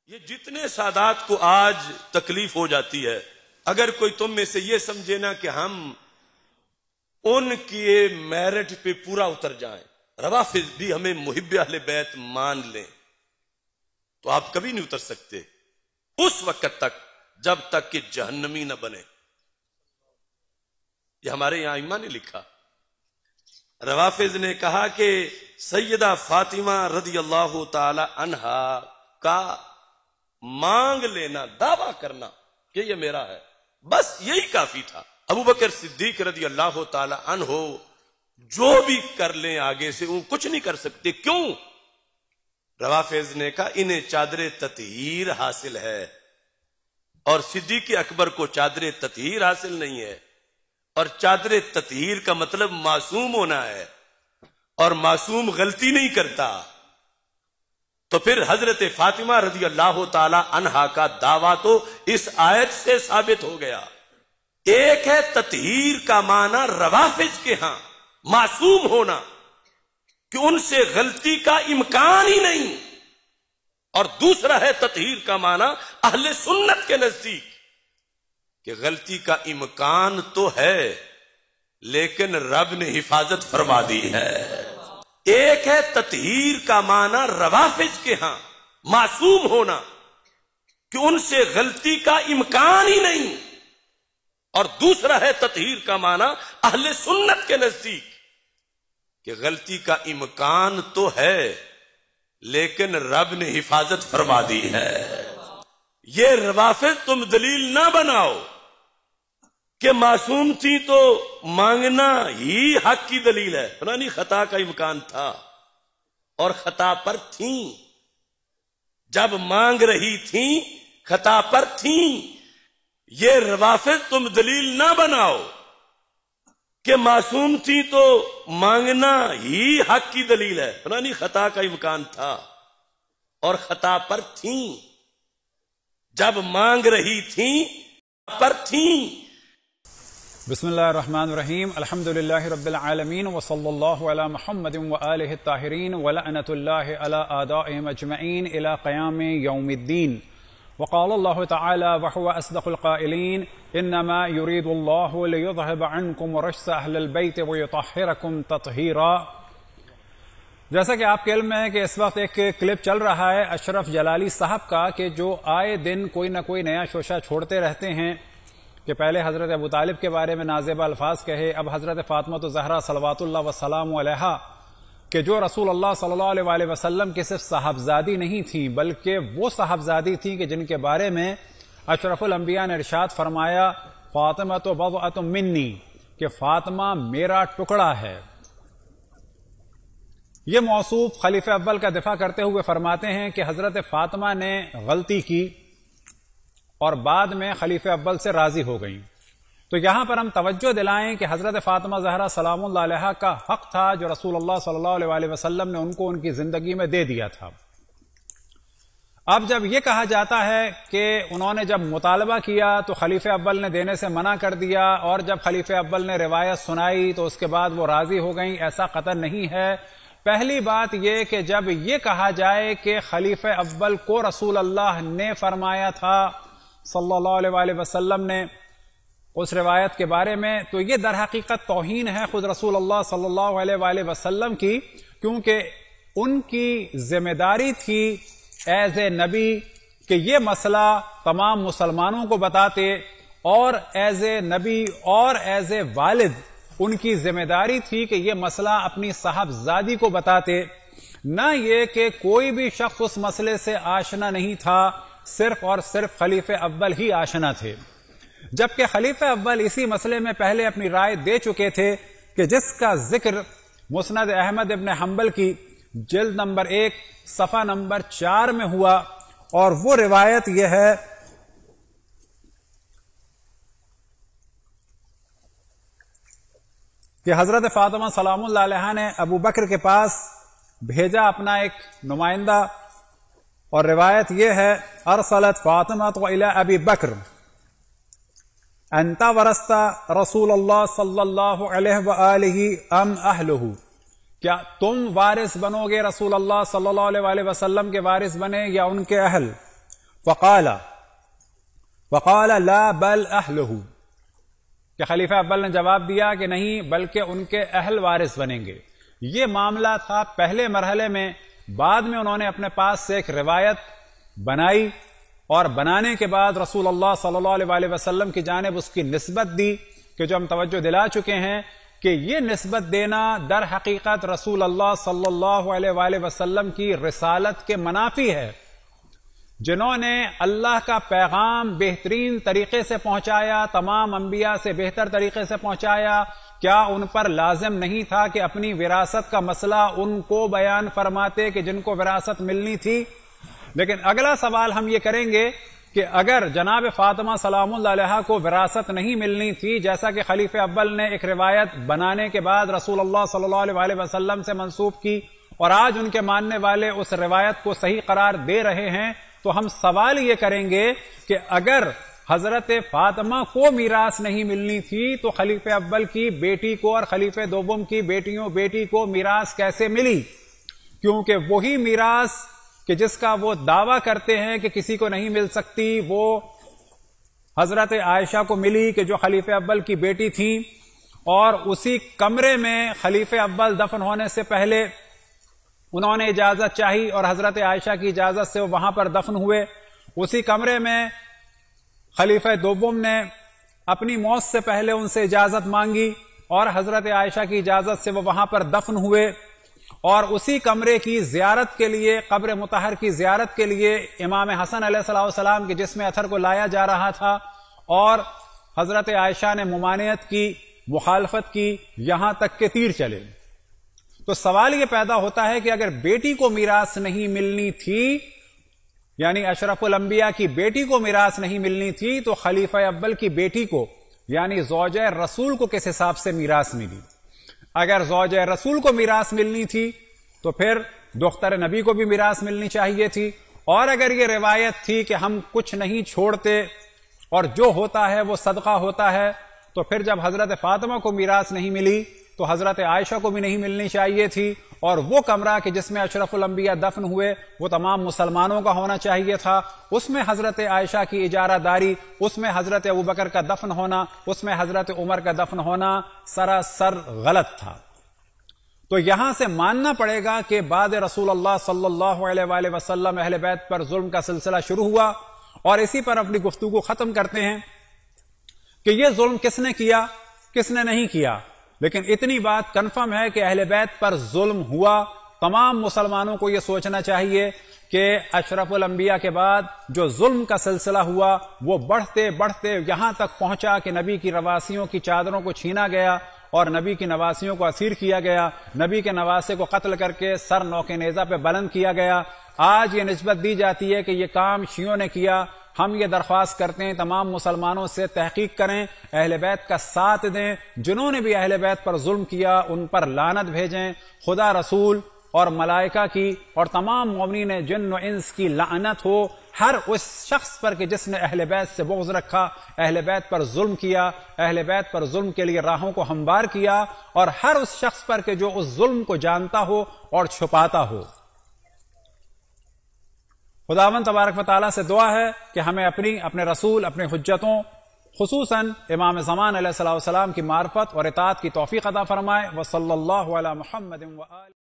یہ جتنے سادات کو آج تکلیف ہو جاتی ہے، اگر کوئی تم میں سے یہ سمجھے نا کہ ہم ان کے میرٹ پہ پورا اتر جائیں، روافض بھی ہمیں محب اہل بیت مان لیں، تو آپ کبھی نہیں اتر سکتے اس وقت تک جب تک کہ جہنمی نہ بنے۔ یہ ہمارے یہاں ائمہ نے لکھا، روافض نے کہا کہ سیدہ فاطمہ رضی اللہ تعالی عنہا کا مانگ لینا، دعویٰ کرنا کہ یہ میرا ہے، بس یہی کافی تھا۔ ابو بکر صدیق رضی اللہ تعالی عنہ جو بھی کر لیں آگے سے وہ کچھ نہیں کر سکتے۔ کیوں؟ روافض نے کہا انہیں چادر تطہیر حاصل ہے، اور صدیق اکبر کو چادر تطہیر حاصل نہیں ہے، اور چادر تطہیر کا مطلب معصوم ہونا ہے، اور معصوم غلطی نہیں کرتا۔ تو پھر حضرت فاطمہ رضی اللہ تعالی عنہا کا دعویٰ تو اس آیت سے ثابت ہو گیا۔ ایک ہے تطہیر کا معنی روافض کے ہاں معصوم ہونا، کہ ان سے غلطی کا امکان ہی نہیں، اور دوسرا ہے تطہیر کا معنی اہل سنت کے نزدیک کہ غلطی کا امکان تو ہے لیکن رب نے حفاظت فرما دی ہے۔ ایک ہے تطہیر کا معنی روافض کے ہاں معصوم ہونا، کہ ان سے غلطی کا امکان ہی نہیں، اور دوسرا ہے تطہیر کا معنی اہل سنت کے نزدیک کہ غلطی کا امکان تو ہے لیکن رب نے حفاظت فرما دی ہے۔ یہ روافض تم دلیل نہ بناؤ کہ معصوم تھی تو مانگنا ہی حق کی دلیل ہے، فلانی خطا کا امکان تھا اور خطا پر تھیں، جب مانگ رہی تھیں خطا پر تھیں۔ یہ روافض تم دلیل نہ بناؤ کہ معصوم تھی تو مانگنا ہی حق کی دلیل ہے، فلانی خطا کا امکان تھا اور خطا پر تھیں، جب مانگ رہی تھیں پر تھیں۔ بسم اللہ الرحمن الرحیم، الحمدللہ رب العالمین، وصلی اللہ علی محمد وآلہ الطاہرین، ولعنۃ اللہ علی اعدائہم اجمعین الی قیام یوم الدین۔ وقال اللہ تعالی وهو اصدق القائلین، انما یرید اللہ لیذہب عنکم رجس اہل البیت ویطہرکم تطہیرا۔ جیسا کہ آپ کے علم میں ہے کہ اس وقت ایک کلپ چل رہا ہے اشرف جلالی صاحب کا، کہ جو آئے دن کوئی نہ کوئی نیا شوشہ چھوڑتے رہتے ہیں، کہ پہلے حضرت ابو طالب کے بارے میں نازیبہ الفاظ کہے، اب حضرت فاطمہ الزہرا صلوات اللہ وسلام علیہا، کہ جو رسول اللہ صلی اللہ علیہ وآلہ وسلم کی صرف صاحبزادی نہیں تھیں بلکہ وہ صاحبزادی تھیں کہ جن کے بارے میں اشرف الانبیاء نے ارشاد فرمایا فاطمہ تو بضعۃ منی، کہ فاطمہ میرا ٹکڑا ہے۔ یہ موصوف خلیفہ اول کا دفاع کرتے ہوئے فرماتے ہیں کہ حضرت فاطمہ نے غلطی کی اور بعد میں خلیفہ اول سے راضی ہو گئیں۔ تو یہاں پر ہم توجہ دلائیں کہ حضرت فاطمہ زہرا سلام اللہ علیہا کا حق تھا جو رسول اللہ صلی اللہ علیہ وآلہ وسلم نے ان کو ان کی زندگی میں دے دیا تھا۔ اب جب یہ کہا جاتا ہے کہ انہوں نے جب مطالبہ کیا تو خلیفہ اول نے دینے سے منع کر دیا، اور جب خلیفہ اول نے روایت سنائی تو اس کے بعد وہ راضی ہو گئیں، ایسا قطعاً نہیں ہے۔ پہلی بات یہ کہ جب یہ کہا جائے کہ خلیفہ اول کو رسول اللہ نے فرمایا تھا صلی اللہ علیہ وآلہ وسلم نے اس روایت کے بارے میں، تو یہ در حقیقت توہین ہے خود رسول اللہ صلی اللہ علیہ وآلہ وسلم کی، کیونکہ ان کی ذمہ داری تھی ایز اے نبی کہ یہ مسئلہ تمام مسلمانوں کو بتاتے، اور ایز اے نبی اور ایز اے والد ان کی ذمہ داری تھی کہ یہ مسئلہ اپنی صاحبزادی کو بتاتے، نہ یہ کہ کوئی بھی شخص اس مسئلے سے آشنا نہیں تھا، صرف اور صرف خلیفہ اول ہی آشنا تھے۔ جبکہ خلیفہ اول اسی مسئلے میں پہلے اپنی رائے دے چکے تھے، کہ جس کا ذکر مسند احمد ابن حنبل کی جلد نمبر 1 صفحہ نمبر 4 میں ہوا، اور وہ روایت یہ ہے کہ حضرت فاطمہ سلام اللہ علیہا نے ابو بکر کے پاس بھیجا اپنا ایک نمائندہ، اور روایت یہ ہے ارسلت فاطمہ الی ابی بکر انت ورثت رسول اللہ صلی اللہ علیہ وآلہ ام اہلہ، کیا تم وارث بنو گے رسول اللہ صلی اللہ علیہ وآلہ وسلم کے وارث بنے یا ان کے اہل؟ فقال لا بل اہلہ، کہ خلیفہ اول نے جواب دیا کہ نہیں بلکہ ان کے اہل وارث بنیں گے. یہ معاملہ تھا پہلے مرحلے میں. بعد میں انہوں نے اپنے پاس سے ایک روایت بنائی اور بنانے کے بعد رسول اللہ صلی اللہ علیہ وسلم کی جانب اس کی نسبت دی کہ جو ہم توجہ دلا چکے ہیں کہ یہ نسبت دینا در حقیقت رسول اللہ صلی اللہ علیہ وسلم کی رسالت کے منافی ہے. جنہوں نے اللہ کا پیغام بہترین طریقے سے پہنچایا، تمام انبیاء سے بہتر طریقے سے پہنچایا، کیا ان پر لازم نہیں تھا کہ اپنی وراثت کا مسئلہ ان کو بیان فرماتے کہ جن کو وراثت ملنی تھی؟ لیکن اگلا سوال ہم یہ کریں گے کہ اگر جناب فاطمہ سلام اللہ علیہا کو وراثت نہیں ملنی تھی، جیسا کہ خلیفہ اول نے ایک روایت بنانے کے بعد رسول اللہ صلی اللہ علیہ وسلم سے منسوب کی اور آج ان کے ماننے والے اس روایت کو صحیح قرار دے رہے ہیں، تو ہم سوال یہ کریں گے کہ اگر حضرت فاطمہ کو میراث نہیں ملنی تھی تو خلیفہ اول کی بیٹی کو اور خلیفہ دوم کی بیٹی کو میراث کیسے ملی؟ کیونکہ وہی میراث کہ جس کا وہ دعویٰ کرتے ہیں کہ کسی کو نہیں مل سکتی، وہ حضرت عائشہ کو ملی کہ جو خلیفہ اول کی بیٹی تھی، اور اسی کمرے میں خلیفہ اول دفن ہونے سے پہلے انہوں نے اجازت چاہی اور حضرت عائشہ کی اجازت سے وہ وہاں پر دفن ہوئے. اسی کمرے میں خلیفہ دوم نے اپنی موت سے پہلے ان سے اجازت مانگی اور حضرت عائشہ کی اجازت سے وہ وہاں پر دفن ہوئے. اور اسی کمرے کی زیارت کے لیے، قبر مطہر کی زیارت کے لیے امام حسن علیہ السلام کے جسم اطہر کو لایا جا رہا تھا اور حضرت عائشہ نے ممانعت کی، مخالفت کی، یہاں تک کہ تیر چلے. تو سوال یہ پیدا ہوتا ہے کہ اگر بیٹی کو میراث نہیں ملنی تھی، یعنی اشرف الانبیاء کی بیٹی کو میراث نہیں ملنی تھی، تو خلیفہ اول کی بیٹی کو یعنی زوجہ رسول کو کس حساب سے میراث ملی؟ اگر زوجہ رسول کو میراث ملنی تھی تو پھر دختر نبی کو بھی میراث ملنی چاہیے تھی. اور اگر یہ روایت تھی کہ ہم کچھ نہیں چھوڑتے اور جو ہوتا ہے وہ صدقہ ہوتا ہے، تو پھر جب حضرت فاطمہ کو میراث نہیں ملی تو حضرت عائشہ کو بھی نہیں ملنی چاہیے تھی، اور وہ کمرہ کہ جس میں اشرف الانبیاء دفن ہوئے وہ تمام مسلمانوں کا ہونا چاہیے تھا. اس میں حضرت عائشہ کی اجارہ داری، اس میں حضرت ابوبکر کا دفن ہونا، اس میں حضرت عمر کا دفن ہونا سراسر غلط تھا. تو یہاں سے ماننا پڑے گا کہ بعد رسول اللہ صلی اللہ علیہ وسلم اہل بیت پر ظلم کا سلسلہ شروع ہوا. اور اسی پر اپنی گفتگو ختم کرتے ہیں کہ یہ ظلم کس نے کیا، کس نے نہیں کیا. لیکن اتنی بات کنفرم ہے کہ اہل بیت پر ظلم ہوا. تمام مسلمانوں کو یہ سوچنا چاہیے کہ اشرف الانبیاء کے بعد جو ظلم کا سلسلہ ہوا وہ بڑھتے بڑھتے یہاں تک پہنچا کہ نبی کی رواسیوں کی چادروں کو چھینا گیا اور نبی کی نواسیوں کو اسیر کیا گیا، نبی کے نواسے کو قتل کر کے سر نوک نیزہ پہ بلند کیا گیا. آج یہ نسبت دی جاتی ہے کہ یہ کام شیعوں نے کیا. ہم یہ درخواست کرتے ہیں تمام مسلمانوں سے تحقیق کریں، اہل بیت کا ساتھ دیں، جنہوں نے بھی اہل بیت پر ظلم کیا ان پر لعنت بھیجیں. خدا، رسول اور ملائکہ کی اور تمام مومنین جن و انس کی لعنت ہو ہر اس شخص پر کہ جس نے اہل بیت سے بغض رکھا، اہل بیت پر ظلم کیا، اہل بیت پر ظلم کے لیے راہوں کو ہموار کیا، اور ہر اس شخص پر کہ جو اس ظلم کو جانتا ہو اور چھپاتا ہو. خداوند تبارک و تعالیٰ سے دعا ہے کہ ہمیں اپنے رسول، اپنے حجتوں، خصوصاً امام زمان علیہ السلام کی معرفت اور اطاعت کی توفیق عطا فرمائے. وصلی اللہ علی محمد و آلہ